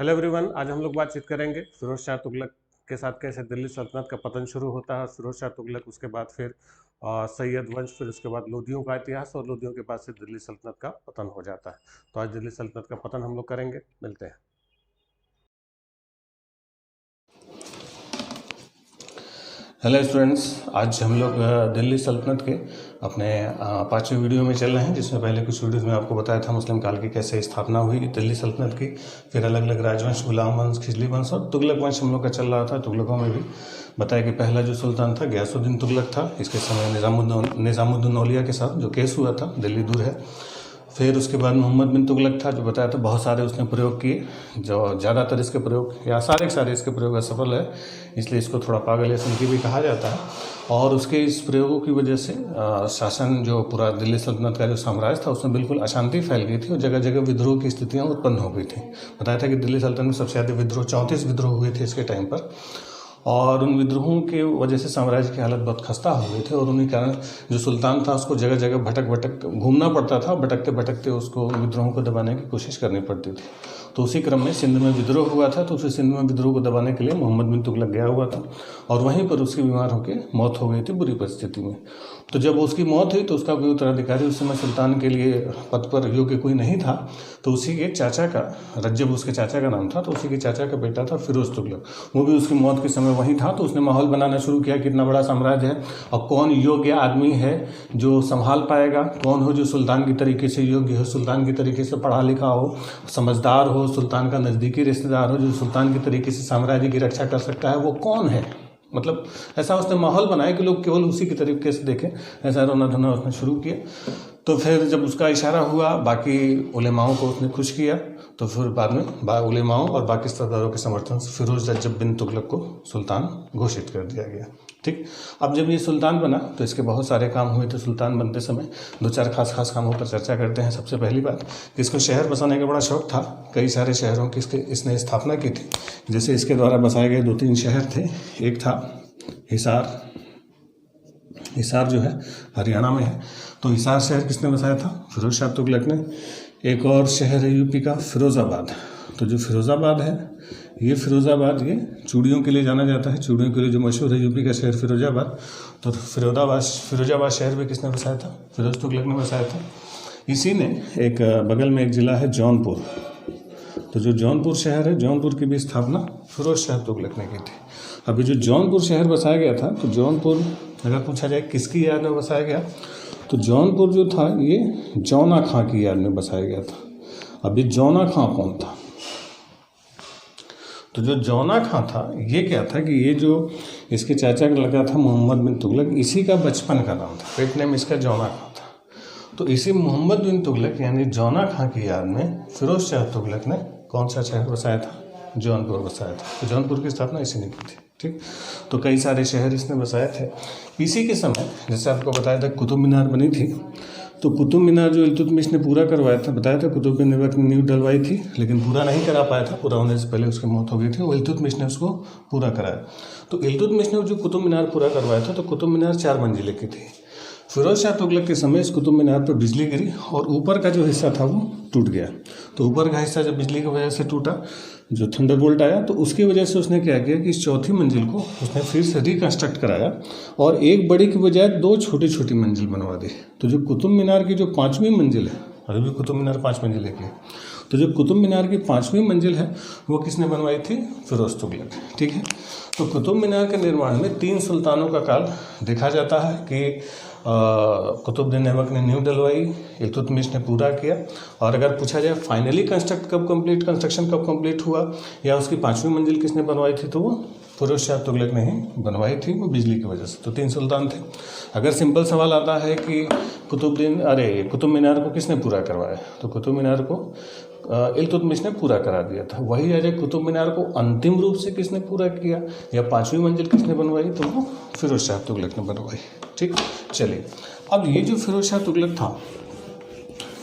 Hello everyone, आज हम लोग बातचीत करेंगे फिरोज शाह तुगलक के साथ कैसे दिल्ली सल्तनत का पतन शुरू होता है। फिरोज शाह तुगलक, उसके बाद फिर सैयद वंश, फिर उसके बाद लोदियों का इतिहास, और लोदियों के बाद से दिल्ली सल्तनत का पतन हो जाता है। तो आज दिल्ली सल्तनत का पतन हम लोग करेंगे। मिलते हैं। हेलो स्टूडेंट्स, आज हम लोग दिल्ली सल्तनत के अपने पाँचवें वीडियो में चल रहे हैं, जिसमें पहले कुछ वीडियोस में आपको बताया था मुस्लिम काल की कैसे स्थापना हुई दिल्ली सल्तनत की, फिर अलग अलग राजवंश, गुलाम वंश, खिजली वंश और तुगलक वंश हम लोग का चल रहा था। तुगलकों में भी बताया कि पहला जो सुल्तान था गयासुद्दीन तुगलक था। इसके समय निज़ामुद्दीन औलिया के साथ जो केस हुआ था, दिल्ली दूर है। फिर उसके बाद मोहम्मद बिन तुगलक था, जो बताया था बहुत सारे उसने प्रयोग किए, जो ज़्यादातर इसके प्रयोग या सारे के सारे इसके प्रयोग असफल है, इसलिए इसको थोड़ा पागल या सनकी भी कहा जाता है। और उसके इस प्रयोगों की वजह से शासन, जो पूरा दिल्ली सल्तनत का जो साम्राज्य था, उसमें बिल्कुल अशांति फैल गई थी और जगह जगह विद्रोह की स्थितियाँ उत्पन्न हो गई थी। बताया था कि दिल्ली सल्तनत में सबसे ज़्यादा विद्रोह 34 विद्रोह हुए थे इसके टाइम पर, और उन विद्रोहों के वजह से साम्राज्य की हालत बहुत खस्ता हो गई थी। और उन्हीं कारण जो सुल्तान था उसको जगह जगह भटक घूमना पड़ता था। भटकते भटकते उसको विद्रोहों को दबाने की कोशिश करनी पड़ती थी। तो उसी क्रम में सिंध में विद्रोह हुआ था, तो उसी सिंध में विद्रोह को दबाने के लिए मोहम्मद बिन तुगलक गया हुआ था, और वहीं पर उसकी बीमार होकर मौत हो गई थी बुरी परिस्थिति में। तो जब उसकी मौत हुई तो उसका कोई उत्तराधिकारी उस समय सुल्तान के लिए पद पर योग्य कोई नहीं था। तो उसी के चाचा का, रज्जब उसके चाचा का नाम था, तो उसी के चाचा का बेटा था फिरोज तुगलक, वो भी उसकी मौत के समय वहीं था। तो उसने माहौल बनाना शुरू किया कि इतना बड़ा साम्राज्य है और कौन योग्य आदमी है जो संभाल पाएगा, कौन हो जो सुल्तान की तरीके से योग्य हो, सुल्तान की तरीके से पढ़ा लिखा हो, समझदार हो, सुल्तान का नज़दीकी रिश्तेदार हो, जो सुल्तान की तरीके से साम्राज्य की रक्षा कर सकता है, वो कौन है। मतलब ऐसा उसने माहौल बनाया कि लोग केवल उसी की तरीके से देखें। ऐसा रोना धोना उसने शुरू किया। तो फिर जब उसका इशारा हुआ, बाकी उलेमाओं को उसने खुश किया, तो फिर बाद में उलेमाओं और बाकी सरदारों के समर्थन से फिरोज रज्जब बिन तुगलक को सुल्तान घोषित कर दिया गया। ठीक, अब जब ये सुल्तान बना तो इसके बहुत सारे काम हुए थे। सुल्तान बनते समय दो चार खास कामों पर चर्चा करते हैं। सबसे पहली बात, इसको शहर बसाने का बड़ा शौक था। कई सारे शहरों की इसने स्थापना की थी। जैसे इसके द्वारा बसाए गए 2-3 शहर थे। एक था हिसार जो है हरियाणा में है। तो हिसार शहर किसने बसाया था? फिरोज शाह तुगलक ने। एक और शहर है यूपी का फिरोज़ाबाद। तो जो फिरोज़ाबाद है, ये फिरोज़ाबाद ये चूड़ियों के लिए जाना जाता है। चूड़ियों के लिए जो मशहूर है यूपी का शहर फिरोज़ाबाद। तो फिरोज़ाबाद शहर भी किसने बसाया था? फिरोज तुगलक ने बसाया था। इसी ने एक बगल में एक ज़िला है जौनपुर। तो जो जौनपुर शहर है, जौनपुर की भी स्थापना फिरोज शाह तुगलक ने की थी। अभी जो जौनपुर शहर बसाया गया था, तो जौनपुर अगर पूछा जाए किसकी याद में बसाया गया, तो जौनपुर जो था ये जौना खां की याद में बसाया गया था। अभी जौना खां कौन था? तो जो जौना खां था, ये क्या था कि ये जो इसके चाचा का लड़का था मोहम्मद बिन तुगलक, इसी का बचपन का नाम था, पेट नेम इसका जौना खां था। तो इसी मोहम्मद बिन तुगलक यानी जौना खां की याद में फिरोज शाह तुगलक ने कौन सा शहर बसाया था? जौनपुर बसाया था। तो जौनपुर की स्थापना इसी ने की थी। ठीक, तो कई सारे शहर इसने बसाए थे। इसी के समय जैसे आपको बताया था कुतुब मीनार बनी थी। तो कुतुब मीनार जो इल्तुतमिश ने पूरा करवाया था, बताया था कुतुब मीनार ने नींव डलवाई थी, लेकिन पूरा नहीं करा पाया था। पूरा होने से पहले उसकी मौत हो गई थी। वो इल्तुतमिश ने उसको पूरा कराया। तो इल्तुतमिश ने जो कुतुब मीनार पूरा करवाया था, तो कुतुब मीनार 4 मंजिले की थी। फिरोज शाह तुगलक के समय इस कुतुब मीनार पर बिजली गिरी और ऊपर का जो हिस्सा था वो टूट गया। तो ऊपर का हिस्सा जब बिजली की वजह से टूटा, जो थंडरबोल्ट आया, तो उसकी वजह से उसने क्या किया कि इस चौथी मंजिल को उसने फिर से रिकंस्ट्रक्ट कराया और एक बड़ी की बजाय 2 छोटी छोटी मंजिल बनवा दी। तो जो कुतुब मीनार की जो 5वीं मंजिल है, अभी भी कुतुब मीनार 5 मंजिल की है, तो जो कुतुब मीनार की 5वीं मंजिल है वो किसने बनवाई थी? फिरोज तुगलक। ठीक है, तो कुतुब मीनार के निर्माण में 3 सुल्तानों का काल देखा जाता है कि कुतुबुद्दीन ऐबक ने नींव डलवाई, इल्तुतमिश ने पूरा किया। और अगर पूछा जाए फाइनली कंस्ट्रक्शन कब कंप्लीट हुआ या उसकी 5वीं मंजिल किसने बनवाई थी, तो वो फिरोज शाह तुगलक ने ही बनवाई थी, वो बिजली की वजह से। तो 3 सुल्तान थे। अगर सिंपल सवाल आता है कि कुतुब मीनार को किसने पूरा करवाया, तो कुतुब मीनार को इल्तुतमिश ने पूरा करा दिया था। वही अजय कुतुब मीनार को अंतिम रूप से किसने पूरा किया या 5वीं मंजिल किसने बनवाई, तो वो फिरोज शाह तुगलक ने बनवाई। ठीक, चलिए अब ये जो फिरोज शाह तुगलक था,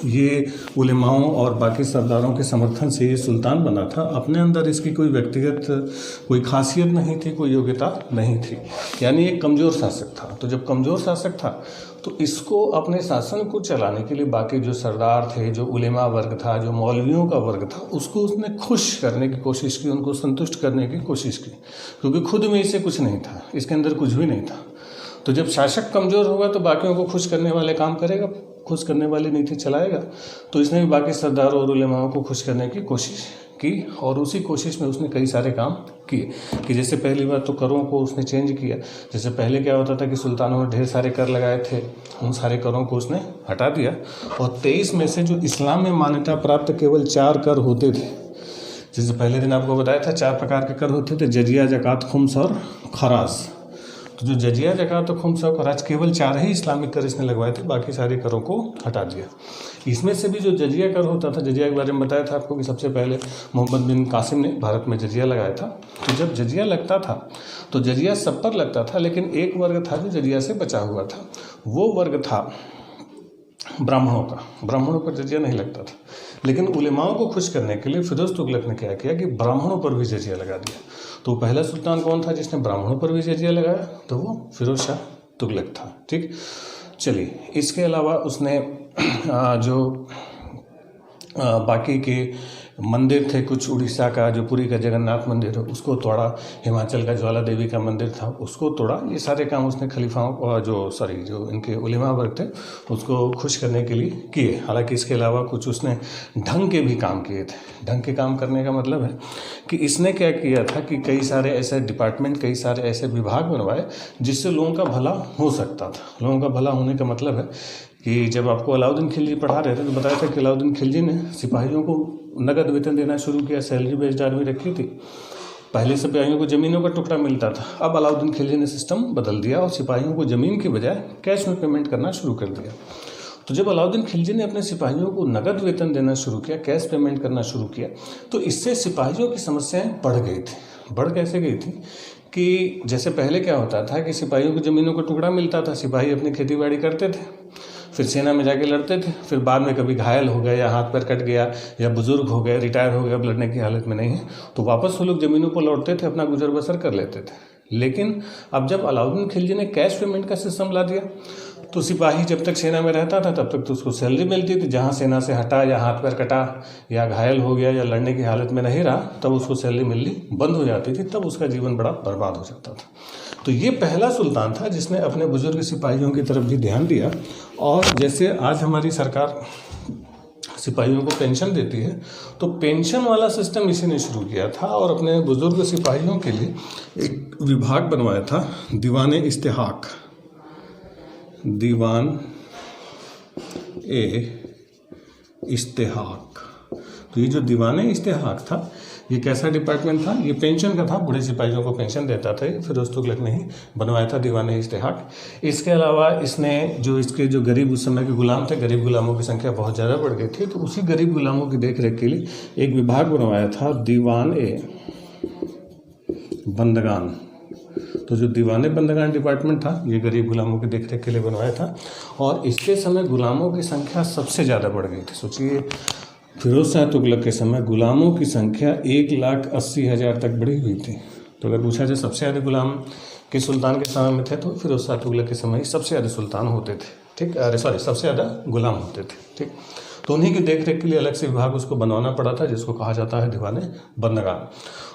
ये उलेमाओं और बाकी सरदारों के समर्थन से ये सुल्तान बना था। अपने अंदर इसकी कोई व्यक्तिगत कोई खासियत नहीं थी, कोई योग्यता नहीं थी, यानी एक कमज़ोर शासक था। तो जब कमज़ोर शासक था तो इसको अपने शासन को चलाने के लिए बाकी जो सरदार थे, जो उलेमा वर्ग था, जो मौलवियों का वर्ग था, उसको उसने खुश करने की कोशिश की, उनको संतुष्ट करने की कोशिश की, क्योंकि खुद में इसे कुछ नहीं था, इसके अंदर कुछ भी नहीं था। तो जब शासक कमज़ोर होगा तो बाकियों को खुश करने वाले काम करेगा, खुश करने वाली नीति चलाएगा। तो इसने भी बाकी सरदारों और उलेमाओं को खुश करने की कोशिश की, और उसी कोशिश में उसने कई सारे काम किए कि जैसे पहली बात तो करों को उसने चेंज किया। जैसे पहले क्या होता था कि सुल्तानों ने ढेर सारे कर लगाए थे, उन सारे करों को उसने हटा दिया, और 23 में से जो इस्लाम में मान्यता प्राप्त केवल 4 कर होते थे। जैसे पहले दिन आपको बताया था 4 प्रकार के कर होते थे, जजिया, ज़कात, खुम्स और खराज। तो जो जजिया, ज़कात, खुम्स और खराज केवल 4 ही इस्लामिक कर इसने लगवाए थे, बाकी सारे करों को हटा दिया। इसमें से भी जो जजिया कर होता था, जजिया के बारे में बताया था आपको कि सबसे पहले मोहम्मद बिन कासिम ने भारत में जजिया लगाया था। तो जब जजिया लगता था तो जजिया सब पर लगता था, लेकिन एक वर्ग था जो जजिया से बचा हुआ था, वो वर्ग था ब्राह्मणों का। ब्राह्मणों पर जजिया नहीं लगता था, लेकिन उलेमाओं को खुश करने के लिए फिरोज तुगलक ने क्या किया कि ब्राह्मणों पर भी जजिया लगा दिया। तो पहला सुल्तान कौन था जिसने ब्राह्मणों पर भी जजिया लगाया? तो वो फिरोज शाह तुगलक था। ठीक, चलिए, इसके अलावा उसने जो बाकी के मंदिर थे, कुछ उड़ीसा का जो पुरी का जगन्नाथ मंदिर है उसको तोड़ा, हिमाचल का ज्वाला देवी का मंदिर था उसको तोड़ा। ये सारे काम उसने खलीफाओं और जो इनके उलेमा वर्ग थे उसको खुश करने के लिए किए। हालांकि इसके अलावा कुछ उसने ढंग के भी काम किए थे। ढंग के काम करने का मतलब है कि इसने क्या किया था कि कई सारे ऐसे डिपार्टमेंट, कई सारे ऐसे विभाग बनवाए जिससे लोगों का भला हो सकता था। लोगों का भला होने का मतलब है कि जब आपको अलाउद्दीन खिलजी पढ़ा रहे थे तो बताया था कि अलाउद्दीन खिलजी ने सिपाहियों को नगद वेतन देना शुरू किया, सैलरी बेस्ड आर्मी रखी थी। पहले सिपाहियों को ज़मीनों का टुकड़ा मिलता था, अब अलाउद्दीन खिलजी ने सिस्टम बदल दिया और सिपाहियों को ज़मीन की बजाय कैश में पेमेंट करना शुरू कर दिया। तो जब अलाउद्दीन खिलजी ने अपने सिपाहियों को नगद वेतन देना शुरू किया, कैश पेमेंट करना शुरू किया, तो इससे सिपाहियों की समस्याएं बढ़ गई थी। बढ़ कैसे गई थी कि जैसे पहले क्या होता था कि सिपाहियों को ज़मीनों का टुकड़ा मिलता था, सिपाही अपनी खेती बाड़ी करते थे, फिर सेना में जाके लड़ते थे, फिर बाद में कभी घायल हो गए या हाथ पैर कट गया या बुजुर्ग हो गए, रिटायर हो गए, अब लड़ने की हालत में नहीं है, तो वापस वो लोग ज़मीनों पर लौटते थे, अपना गुजर बसर कर लेते थे। लेकिन अब जब अलाउद्दीन खिलजी ने कैश पेमेंट का सिस्टम ला दिया तो सिपाही जब तक सेना में रहता था तब तक तो उसको सैलरी मिलती थी, जहाँ सेना से हटा या हाथ पैर कटा या घायल हो गया या लड़ने की हालत में नहीं रहा तब उसको सैलरी मिलनी बंद हो जाती थी, तब उसका जीवन बड़ा बर्बाद हो जाता था। तो ये पहला सुल्तान था जिसने अपने बुजुर्ग सिपाहियों की तरफ भी ध्यान दिया। और जैसे आज हमारी सरकार सिपाहियों को पेंशन देती है, तो पेंशन वाला सिस्टम इसी ने शुरू किया था और अपने बुजुर्ग सिपाहियों के लिए एक विभाग बनवाया था, दीवान इस्तेहाक, दीवान इस्तेहाक। तो ये जो दीवान इस्तेहाक था ये कैसा डिपार्टमेंट था? ये पेंशन का था, बूढ़े सिपाहियों को पेंशन देता था। ये फिरोज तुगलक ने ही बनवाया था दीवान इस्तेहाक। इसके अलावा इसने इसके जो गरीब उस समय के गुलाम थे, गरीब गुलामों की संख्या बहुत ज़्यादा बढ़ गई थी, तो उसी गरीब गुलामों की देख रेख के लिए एक विभाग बनवाया था, दीवान बंदगान। तो जो दीवान बंदगान डिपार्टमेंट था ये गरीब गुलामों की देख रेख के लिए बनवाया था, और इसके समय गुलामों की संख्या सबसे ज़्यादा बढ़ गई थी। सोचिए, फिरोज शाह तुगलक के समय गुलामों की संख्या 1,80,000 तक बढ़ी हुई थी। तो अगर पूछा जाए सबसे ज़्यादा गुलाम किस सुल्तान के समय में थे, तो फिरोज शाह तुगलक के समय सबसे ज़्यादा सुल्तान होते थे। ठीक, सबसे ज़्यादा गुलाम होते थे। ठीक, तो उन्हीं की देख रेख के लिए अलग से विभाग उसको बनवाना पड़ा था, जिसको कहा जाता है दीवान बंदगान।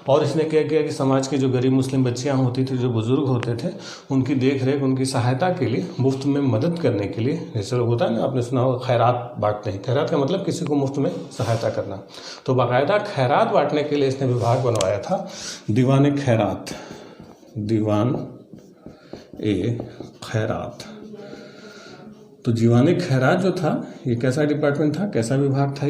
और इसने क्या किया कि समाज की जो गरीब मुस्लिम बच्चियां होती थी, जो बुजुर्ग होते थे, उनकी देख रेख, उनकी सहायता के लिए, मुफ्त में मदद करने के लिए, जैसे लोग होता है ना, आपने सुना होगा खैरात बांटते हैं। खैरात का मतलब किसी को मुफ्त में सहायता करना। तो बाकायदा खैरात बांटने के लिए इसने विभाग बनवाया था, दीवान खैरात, दीवान खैरात। तो दीवान खैरात जो था ये कैसा डिपार्टमेंट था, कैसा विभाग था?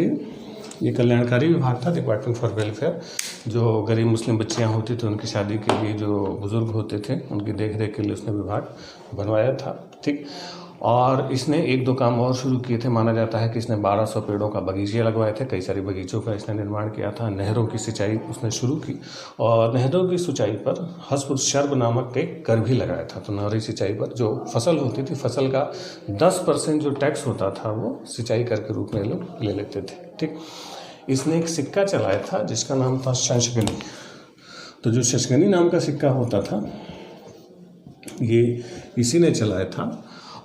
ये कल्याणकारी विभाग था, डिपार्टमेंट फॉर वेलफेयर। जो गरीब मुस्लिम बच्चियां होती थी उनकी शादी के लिए, जो बुजुर्ग होते थे उनकी देख रेख के लिए उसने विभाग बनवाया था। ठीक, और इसने 1-2 काम और शुरू किए थे। माना जाता है कि इसने 1200 पेड़ों का बगीचे लगवाए थे, कई सारे बगीचों का इसने निर्माण किया था। नहरों की सिंचाई उसने शुरू की, और नहरों की सिंचाई पर हस्ब शर्ब नामक एक कर भी लगाया था। तो नहरी सिंचाई पर जो फसल होती थी, फसल का 10% जो टैक्स होता था वो सिंचाई कर के रूप में लोग ले लेते थे। ठीक, इसने एक सिक्का चलाया था जिसका नाम था शंशगनी। तो जो शंशगनी नाम का सिक्का होता था ये इसी ने चलाया था,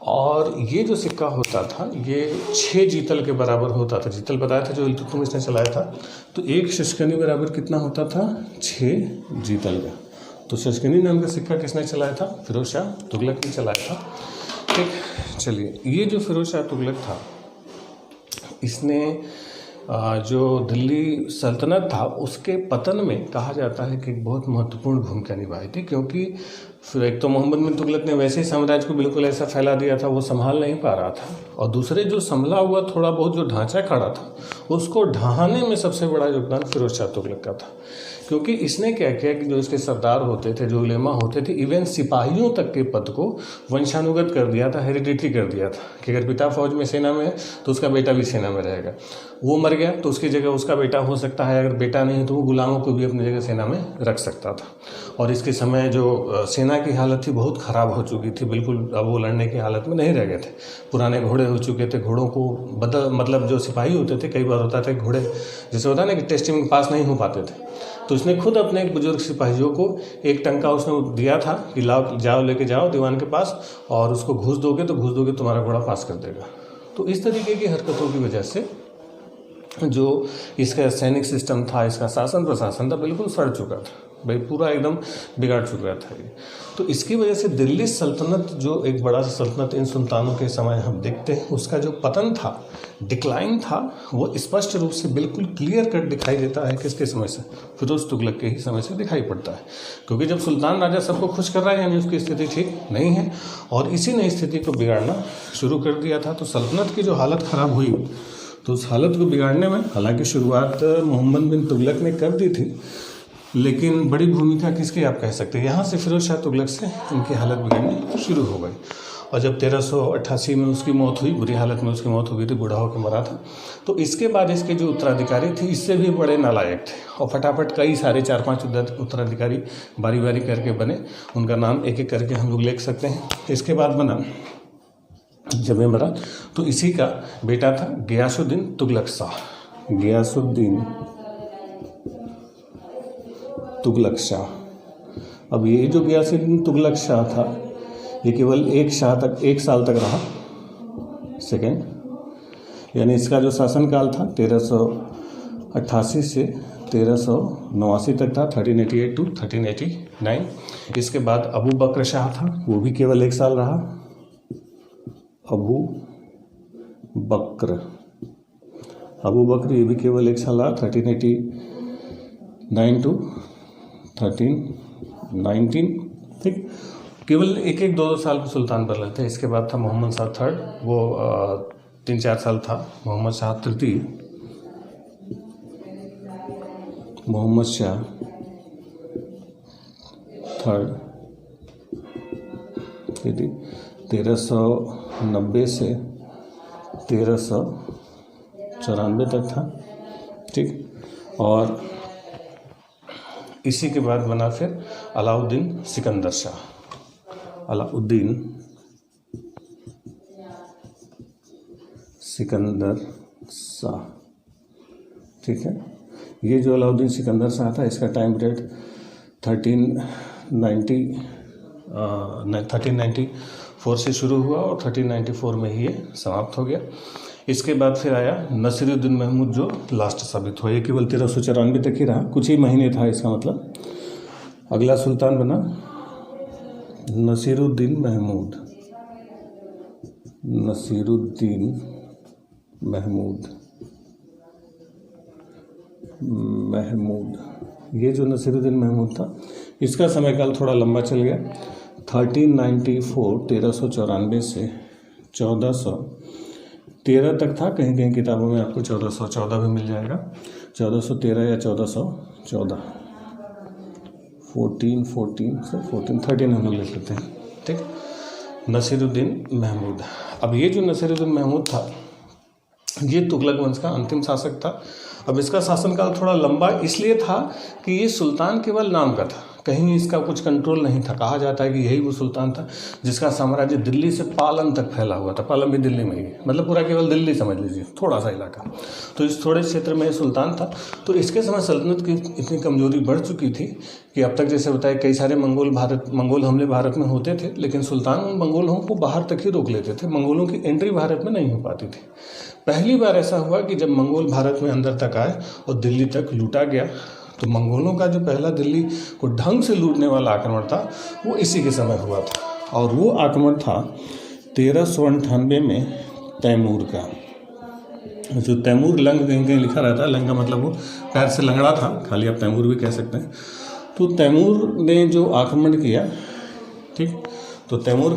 और ये जो सिक्का होता था ये 6 जीतल के बराबर होता था। जीतल बताया था जो इल्तुतमिश ने चलाया था, तो 1 शशकनी बराबर कितना होता था? 6 जीतल का। तो शशकनी नाम का सिक्का किसने चलाया था? फिरोज शाह तुगलक ने चलाया था। ठीक, चलिए, ये जो फिरोज शाह तुगलक था इसने जो दिल्ली सल्तनत था उसके पतन में कहा जाता है कि बहुत महत्वपूर्ण भूमिका निभाई थी, क्योंकि फिर एक तो मोहम्मद बिन तुगलक ने वैसे ही साम्राज्य को बिल्कुल ऐसा फैला दिया था, वो संभाल नहीं पा रहा था, और दूसरे जो संभला हुआ थोड़ा बहुत जो ढांचा खड़ा था उसको ढहाने में सबसे बड़ा योगदान फिरोज शाह तुगलक का था। क्योंकि इसने क्या किया कि जो इसके सरदार होते थे, जो उलेमा होते थे, इवन सिपाहियों तक के पद को वंशानुगत कर दिया था, हेरिडिटरी कर दिया था कि अगर पिता फौज में सेना में है तो उसका बेटा भी सेना में रहेगा, वो मर गया तो उसकी जगह उसका बेटा हो सकता है, अगर बेटा नहीं तो वो गुलामों को भी अपनी जगह सेना में रख सकता था। और इसके समय जो सेना की हालत थी बहुत ख़राब हो चुकी थी, बिल्कुल अब वो लड़ने की हालत में नहीं रह गए थे, पुराने घोड़े हो चुके थे, घोड़ों को मतलब जो सिपाही होते थे कई बार होता था घोड़े जैसे होता है ना कि टेस्टिंग में पास नहीं हो पाते थे, तो उसने खुद अपने एक बुजुर्ग सिपाहियों को एक टंका उसने दिया था कि लाओ जाओ लेके जाओ दीवान के पास और उसको घूस दोगे तो तुम्हारा घोड़ा पास कर देगा। तो इस तरीके की हरकतों की वजह से जो इसका सैनिक सिस्टम था, इसका शासन प्रशासन था, बिल्कुल सड़ चुका था भाई, पूरा एकदम बिगाड़ चुका था ये। तो इसकी वजह से दिल्ली सल्तनत जो एक बड़ा सा सल्तनत इन सुल्तानों के समय हम देखते हैं उसका जो पतन था, डिक्लाइन था, वो स्पष्ट रूप से बिल्कुल क्लियर कट दिखाई देता है किसके समय से? फिरोज तुगलक के ही समय से दिखाई पड़ता है। क्योंकि जब सुल्तान राजा सबको खुश कर रहा है यानी उसकी स्थिति ठीक नहीं है, और इसी ने स्थिति को बिगाड़ना शुरू कर दिया था। तो सल्तनत की जो हालत ख़राब हुई तो उस हालत को बिगाड़ने में हालांकि शुरुआत मोहम्मद बिन तुगलक ने कर दी थी, लेकिन बड़ी भूमिका किसकी आप कह सकते हैं? यहाँ से फिरोज शाह तुगलक से इनकी हालत बिगड़नी शुरू हो गई। और जब 1388 में उसकी मौत हुई, बुरी हालत में उसकी मौत हो गई थी, बूढ़ा होकर मरा था, तो इसके बाद इसके जो उत्तराधिकारी थे इससे भी बड़े नालायक थे, और फटाफट कई सारे 4-5 उत्तराधिकारी बारी बारी करके बने। उनका नाम एक एक करके हम लोग लिख सकते हैं। इसके बाद बना, जब ये मरा तो इसी का बेटा था गियासुद्दीन तुगलक शाह। गियासुद्दीन तुगलक शाह। अब ये जो गियासुद्दीन तुगलक शाह था ये केवल 1 साल तक रहा, सेकेंड, यानी इसका जो शासनकाल था 1388 से 1389 तक था, 1388 टू 1389। इसके बाद अबू बकर शाह था, वो भी केवल 1 साल रहा। अबू बकर ये भी केवल 1 साल रहा, 1389 टू 1319। ठीक, केवल 1-2 साल सुल्तान बदले थे। इसके बाद था मोहम्मद शाह थर्ड, वो 3-4 साल था। मोहम्मद शाह तृतीय, मोहम्मद शाह थर्ड, 1390 से 1394 तक था। ठीक, और इसी के बाद बना फिर अलाउद्दीन सिकंदर शाह। अलाउद्दीन सिकंदर शाह, ठीक है। ये जो अलाउद्दीन सिकंदर शाह था इसका टाइम पीरियड 1394 से शुरू हुआ और 1394 में ही ये समाप्त हो गया। इसके बाद फिर आया नसीरुद्दीन महमूद जो लास्ट साबित हुआ। ये केवल 1394 तक ही रहा, कुछ ही महीने था इसका मतलब। अगला सुल्तान बना नसीरुद्दीन महमूद। ये जो नसीरुद्दीन महमूद था इसका समय थोड़ा लंबा चल गया। 1394 से 1413 तक था। कहीं कहीं किताबों में आपको 1414 भी मिल जाएगा, 1413 या 1414, 13 हम लोग लिख लेते हैं। ठीक, नसीरुद्दीन महमूद। अब ये जो नसीरुद्दीन महमूद था ये तुगलक वंश का अंतिम शासक था। अब इसका शासनकाल थोड़ा लंबा इसलिए था कि ये सुल्तान केवल नाम का था, कहीं इसका कुछ कंट्रोल नहीं था। कहा जाता है कि यही वो सुल्तान था जिसका साम्राज्य दिल्ली से पालन तक फैला हुआ था। पालन भी दिल्ली में ही, मतलब पूरा केवल दिल्ली समझ लीजिए, थोड़ा सा इलाका। तो इस थोड़े क्षेत्र में सुल्तान था। तो इसके समय सल्तनत की इतनी कमजोरी बढ़ चुकी थी कि अब तक जैसे बताया कई सारे मंगोल हमले भारत में होते थे, लेकिन सुल्तान उन मंगोलों को बाहर तक ही रोक लेते थे। मंगोलों की एंट्री भारत में नहीं हो पाती थी। पहली बार ऐसा हुआ कि जब मंगोल भारत में अंदर तक आए और दिल्ली तक लूटा गया, तो मंगोलों का जो पहला दिल्ली को ढंग से लूटने वाला आक्रमण था वो इसी के समय हुआ था। और वो आक्रमण था 1398 में तैमूर का। जो तैमूर, लंग कहीं कहीं लिखा रहता है, लंग का मतलब वो पैर से लंगड़ा था, खाली आप तैमूर भी कह सकते हैं। तो तैमूर ने जो आक्रमण किया, ठीक, तो तैमूर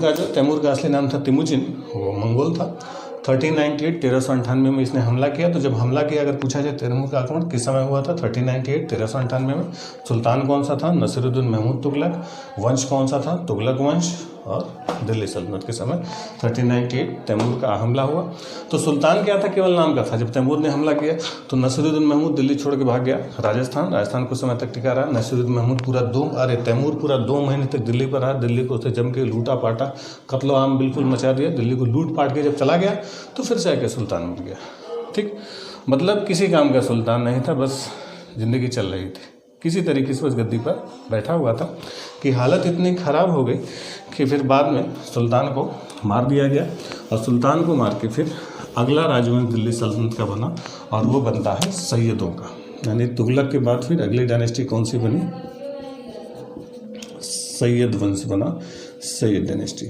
का असली नाम था तिमुचिन, वो मंगोल था। 1398 में इसने हमला किया। तो जब हमला किया, अगर पूछा जाए तैमूर का आक्रमण किस समय हुआ था, 1398 में। सुल्तान कौन सा था, नसीरुद्दीन महमूद तुगलक। वंश कौन सा था, तुगलक वंश। और दिल्ली सल्तनत के समय 1398 तैमूर का हमला हुआ। तो सुल्तान क्या था, केवल नाम का था। जब तैमूर ने हमला किया तो नसीरुद्दीन महमूद दिल्ली छोड़ के भाग गया राजस्थान कुछ समय तक टिका रहा। नसीरुद्दीन महमूद तैमूर पूरा 2 महीने तक दिल्ली पर रहा। दिल्ली को उसने जम के लूटा पाटा, कत्लो आम बिल्कुल मचा दिया। दिल्ली को लूट पाट के जब चला गया तो फिर से आके सुल्तान बन गया। ठीक, मतलब किसी काम का सुल्तान नहीं था, बस जिंदगी चल रही थी। किसी तरीके से उस गद्दी पर बैठा हुआ था कि हालत इतनी ख़राब हो गई कि फिर बाद में सुल्तान को मार दिया गया। और सुल्तान को मार के फिर अगला राजवंश दिल्ली सल्तनत का बना, और वो बनता है सैयदों का। यानी तुगलक के बाद फिर अगली डायनेस्टी कौन सी बनी, सैयद वंश बना, सैयद डायनेस्टी।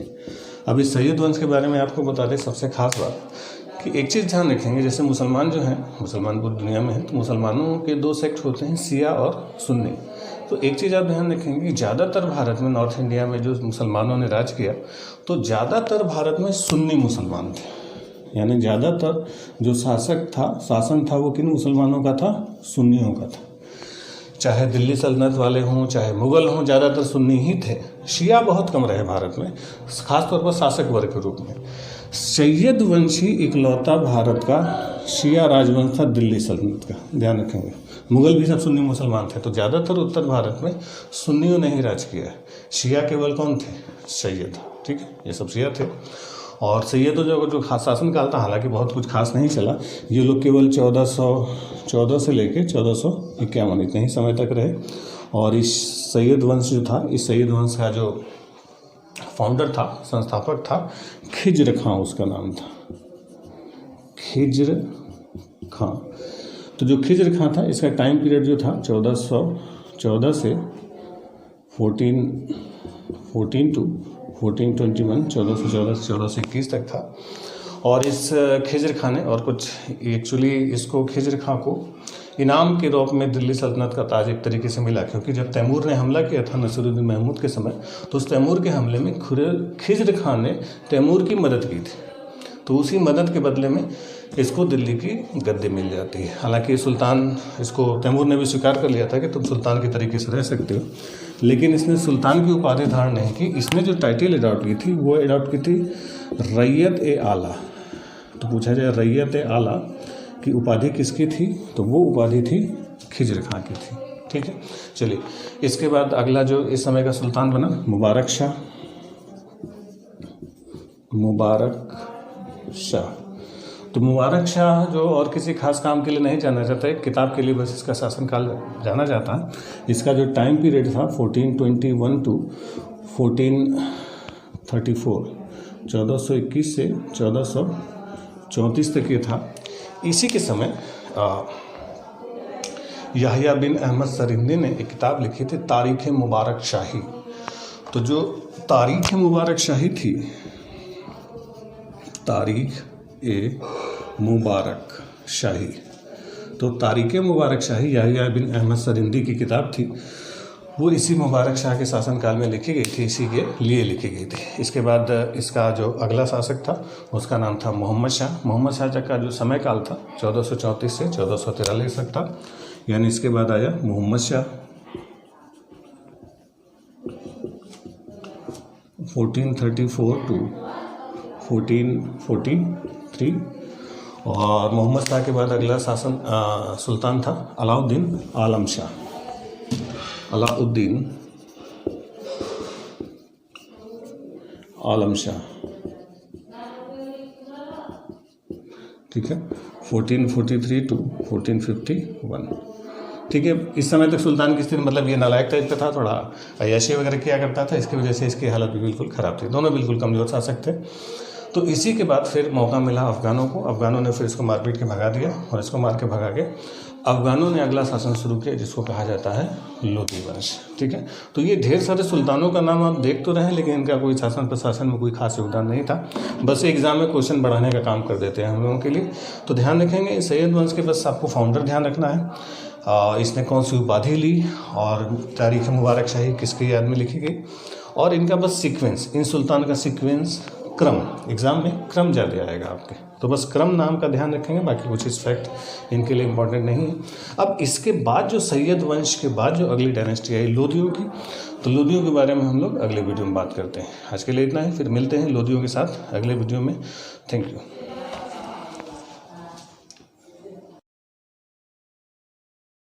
अब इस सैयद वंश के बारे में आपको बता दें सबसे खास बात कि एक चीज़ ध्यान रखेंगे, जैसे मुसलमान जो हैं, मुसलमान पूरी दुनिया में हैं, तो मुसलमानों के 2 सेक्ट होते हैं, शिया और सुन्नी। तो एक चीज़ आप ध्यान रखेंगे कि ज़्यादातर भारत में, नॉर्थ इंडिया में जो मुसलमानों ने राज किया, तो ज़्यादातर भारत में सुन्नी मुसलमान थे। यानी ज़्यादातर जो शासन था वो किन मुसलमानों का था, सुन्नियों का था। चाहे दिल्ली सल्तनत वाले हों, चाहे मुग़ल हों, ज़्यादातर सुन्नी ही थे। शिया बहुत कम रहे भारत में, खासतौर पर शासक वर्ग के रूप में। सैयद वंशी इकलौता भारत का शिया राजवंश था दिल्ली सल्तनत का, ध्यान रखेंगे। मुग़ल भी सब सुन्नी मुसलमान थे, तो ज़्यादातर उत्तर भारत में सुन्नियों ने ही राज किया है। शिया केवल कौन थे, सैयद। ठीक है, ये सब शिया थे। और सैयदों जो खास शासन काल था, हालांकि बहुत कुछ खास नहीं चला। ये लोग केवल 1414 से लेके 1451 इतने ही समय तक रहे। और इस सैयद वंश जो था, इस सैयद वंश का जो फाउंडर था, संस्थापक था, खिज्र खां उसका नाम था, खिज्र खां। तो जो खिज्र खां था, इसका टाइम पीरियड जो था 1414 से 1421, 1414 से 1421 तक था। और इस खिज्र खां ने और कुछ, एक्चुअली इसको खिज्र खां को इनाम के रूप में दिल्ली सल्तनत का ताज एक तरीके से मिला, क्योंकि जब तैमूर ने हमला किया था नसीरुद्दीन महमूद के समय, तो उस तैमूर के हमले में खिज्र खां ने तैमूर की मदद की थी। तो उसी मदद के बदले में इसको दिल्ली की गद्दी मिल जाती है। हालांकि इसको तैमूर ने भी स्वीकार कर लिया था कि तुम सुल्तान के तरीके से रह सकते हो, लेकिन इसने सुल्तान की उपाधि धारण नहीं की। इसने जो टाइटल अडॉप्ट की थी वो अडॉप्ट की थी रैयत-ए-आला। तो पूछा जाए रैयत-ए-आला की उपाधि किसकी थी, तो वो उपाधि थी खिज्र खां की थी। ठीक है, चलिए इसके बाद अगला जो इस समय का सुल्तान बना मुबारक शाह। तो मुबारक शाह जो और किसी खास काम के लिए नहीं जाना जाता है, किताब के लिए बस इसका शासनकाल जाना जाता है। इसका जो टाइम पीरियड था 1421 टू 1434, 1421 से 1434 तक ये था। इसी के समय याहिया बिन अहमद सरिंदी ने एक किताब लिखी थी, तारीख़ मुबारक शाही। तो जो तारीख़ मुबारक शाही थी, तारीख़-ए-मुबारक शाही, तो तारीख़-ए-मुबारक शाही याहिया बिन अहमद सरिंदी की किताब थी। वो इसी मुबारक शाह के शासनकाल में लिखी गई थी, इसी के लिए लिखी गई थी। इसके बाद इसका जो अगला शासक था उसका नाम था मोहम्मद शाह। मोहम्मद शाह का जो समय काल था 1434 से 1443 तक था। यानी इसके बाद आया मोहम्मद शाह 1434 टू 1443। और मोहम्मद शाह के बाद अगला सुल्तान था अलाउद्दीन आलम शाह, ठीक है, 1443 to 1451, ठीक है। इस समय तक सुल्तान की स्थिति मतलब ये नालायक टाइप का था, थोड़ा अय्याशी वगैरह किया करता था, इसकी वजह से इसकी हालत भी बिल्कुल ख़राब थी, दोनों बिल्कुल कमज़ोर शासक थे। तो इसी के बाद फिर मौका मिला अफ़गानों को, अफ़गानों ने फिर इसको मारपीट के भगा दिया, और इसको मार के भगा के अफ़गानों ने अगला शासन शुरू किया जिसको कहा जाता है लोधी वंश, ठीक है। तो ये ढेर सारे सुल्तानों का नाम आप देख तो रहे हैं, लेकिन इनका कोई शासन प्रशासन में कोई खास योगदान नहीं था, बस एग्जाम में क्वेश्चन बढ़ाने का काम कर देते हैं हम लोगों के लिए। तो ध्यान रखेंगे सैयद वंश के बस आपको फाउंडर ध्यान रखना है, इसने कौन सी उपाधि ली और तारीख़ मुबारक शाही किसके याद में लिखी गई, और इनका बस सीक्वेंस, इन सुल्तान का सीक्वेंस क्रम, एग्जाम में क्रम ज़्यादा आएगा आपके, तो बस क्रम नाम का ध्यान रखेंगे, बाकी कुछ इस फैक्ट इनके लिए इम्पोर्टेंट नहीं है। अब इसके बाद जो सैयद वंश के बाद जो अगली डायनेस्टी आई लोधियों की, तो लोधियों के बारे में हम लोग अगले वीडियो में बात करते हैं। आज के लिए इतना ही, फिर मिलते हैं लोधियों के साथ अगले वीडियो में। Thank you.